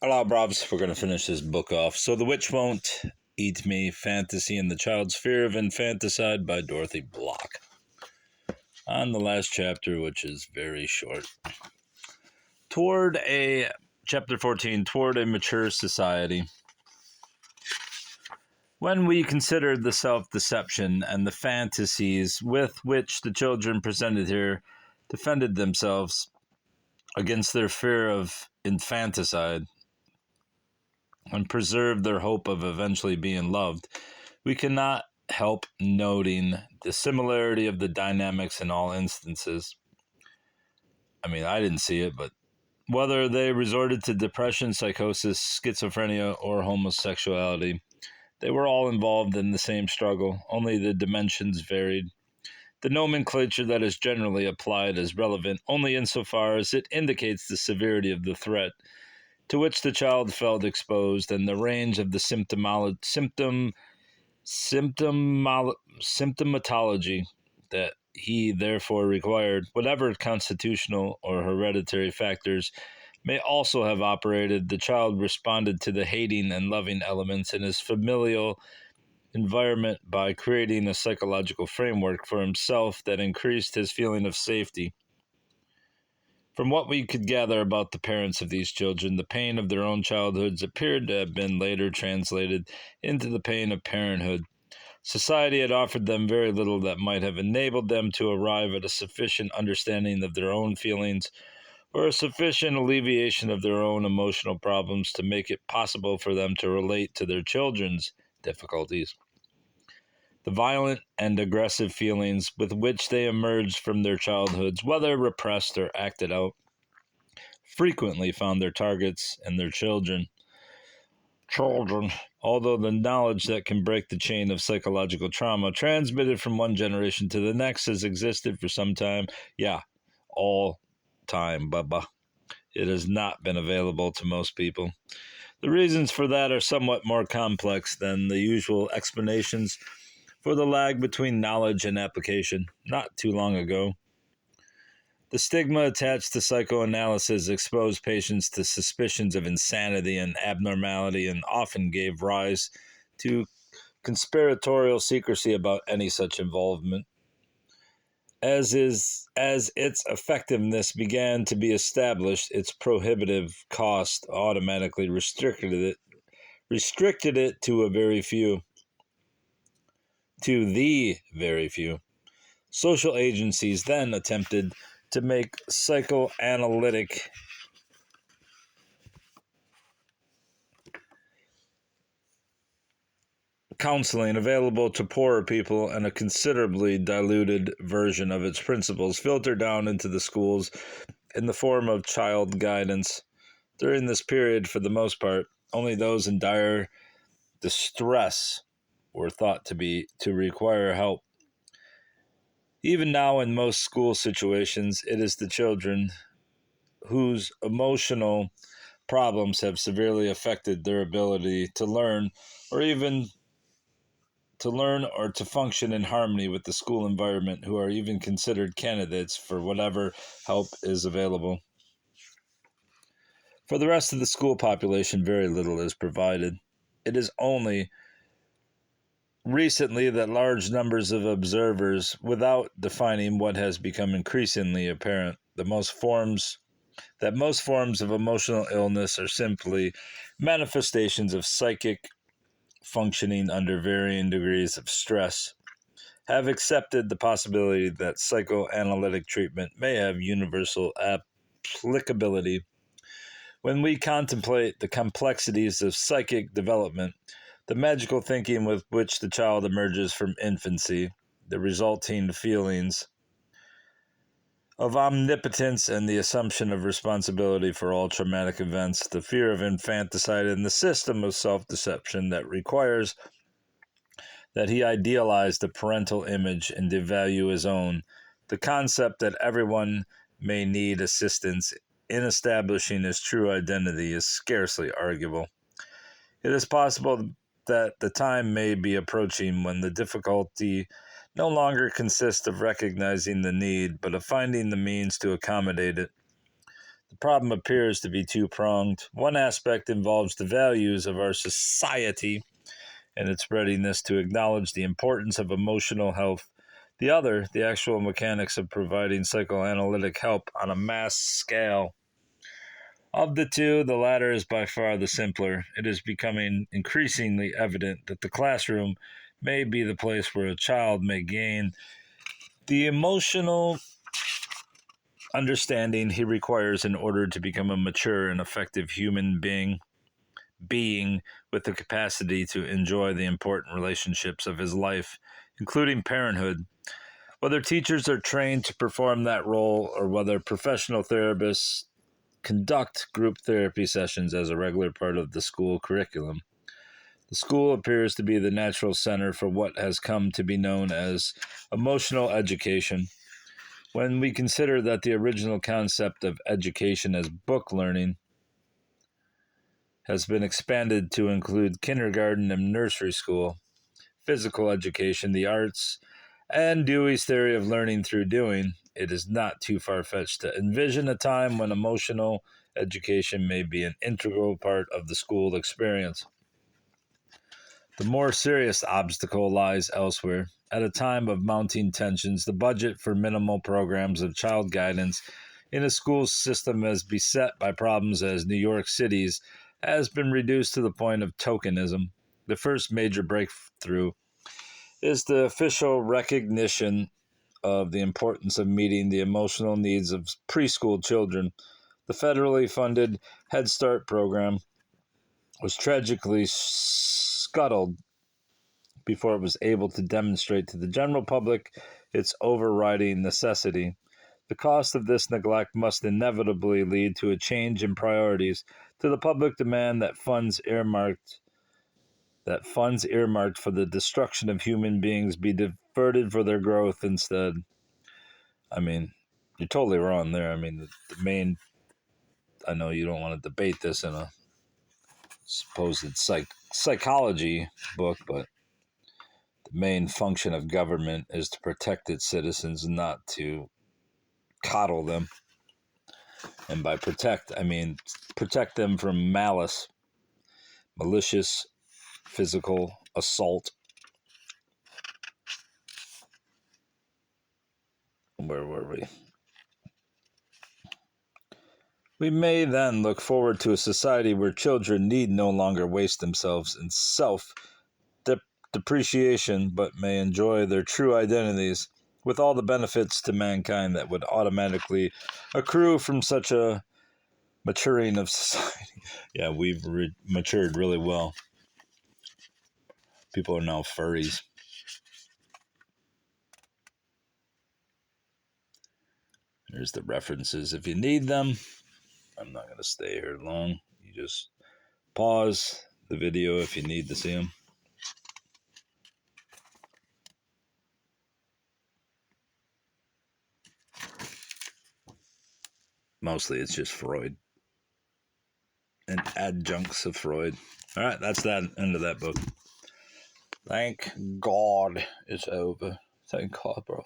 Hello, Brobs. We're going to finish this book off. So The Witch Won't Eat Me, Fantasy and the Child's Fear of Infanticide by Dorothy Bloch. On the last chapter, which is very short. Chapter 14, Toward a Mature Society. When we considered the self-deception and the fantasies with which the children presented here defended themselves against their fear of infanticide, and preserve their hope of eventually being loved, we cannot help noting the similarity of the dynamics in all instances. I mean, I didn't see it, but whether they resorted to depression, psychosis, schizophrenia, or homosexuality, they were all involved in the same struggle, only the dimensions varied. The nomenclature that is generally applied is relevant only insofar as it indicates the severity of the threat to which the child felt exposed and the range of the symptomatology that he therefore required. Whatever constitutional or hereditary factors may also have operated, the child responded to the hating and loving elements in his familial environment by creating a psychological framework for himself that increased his feeling of safety. From what we could gather about the parents of these children, the pain of their own childhoods appeared to have been later translated into the pain of parenthood. Society had offered them very little that might have enabled them to arrive at a sufficient understanding of their own feelings or a sufficient alleviation of their own emotional problems to make it possible for them to relate to their children's difficulties. The violent and aggressive feelings with which they emerged from their childhoods, whether repressed or acted out, frequently found their targets in their children. Although the knowledge that can break the chain of psychological trauma transmitted from one generation to the next has existed for some time. Yeah, all time, Bubba. It has not been available to most people. The reasons for that are somewhat more complex than the usual explanations for the lag between knowledge and application. Not too long ago, the stigma attached to psychoanalysis exposed patients to suspicions of insanity and abnormality and often gave rise to conspiratorial secrecy about any such involvement. As its effectiveness began to be established, its prohibitive cost automatically restricted it to the very few. Social agencies then attempted to make psychoanalytic counseling available to poorer people, and a considerably diluted version of its principles filtered down into the schools in the form of child guidance. During this period, for the most part, only those in dire distress were thought to require help. Even now, in most school situations, it is the children whose emotional problems have severely affected their ability to learn or to function in harmony with the school environment who are even considered candidates for whatever help is available. For the rest of the school population, very little is provided. It is only recently that large numbers of observers, without defining what has become increasingly apparent, that most forms of emotional illness are simply manifestations of psychic functioning under varying degrees of stress, have accepted the possibility that psychoanalytic treatment may have universal applicability. When we contemplate the complexities of psychic development, the magical thinking with which the child emerges from infancy, the resulting feelings of omnipotence and the assumption of responsibility for all traumatic events, the fear of infanticide, and the system of self-deception that requires that he idealize the parental image and devalue his own, the concept that everyone may need assistance in establishing his true identity is scarcely arguable. It is possible that the time may be approaching when the difficulty no longer consists of recognizing the need, but of finding the means to accommodate it. The problem appears to be two-pronged. One aspect involves the values of our society and its readiness to acknowledge the importance of emotional health. The other, the actual mechanics of providing psychoanalytic help on a mass scale. Of the two, the latter is by far the simpler. It is becoming increasingly evident that the classroom may be the place where a child may gain the emotional understanding he requires in order to become a mature and effective human being with the capacity to enjoy the important relationships of his life, including parenthood. Whether teachers are trained to perform that role or whether professional therapists conduct group therapy sessions as a regular part of the school curriculum, the school appears to be the natural center for what has come to be known as emotional education. When we consider that the original concept of education as book learning has been expanded to include kindergarten and nursery school, physical education, the arts, and Dewey's theory of learning through doing, it is not too far-fetched to envision a time when emotional education may be an integral part of the school experience. The more serious obstacle lies elsewhere. At a time of mounting tensions, the budget for minimal programs of child guidance in a school system as beset by problems as New York City's has been reduced to the point of tokenism. The first major breakthrough is the official recognition of the importance of meeting the emotional needs of preschool children. The federally funded Head Start program was tragically scuttled before it was able to demonstrate to the general public its overriding necessity. The cost of this neglect must inevitably lead to a change in priorities, to the public demand that funds earmarked for the destruction of human beings be diverted for their growth instead. I mean, you're totally wrong there. I mean, the main, I know you don't want to debate this in a supposed psychology book, but the main function of government is to protect its citizens, not to coddle them. And by protect, I mean protect them from malice, malicious physical assault. Where were we? We may then look forward to a society where children need no longer waste themselves in self-depreciation, but may enjoy their true identities with all the benefits to mankind that would automatically accrue from such a maturing of society. Yeah, we've matured really well. People are now furries. There's the references if you need them. I'm not going to stay here long. You just pause the video if you need to see them. Mostly it's just Freud and adjuncts of Freud. All right, that's that end of that book. Thank God it's over. Thank God, bro.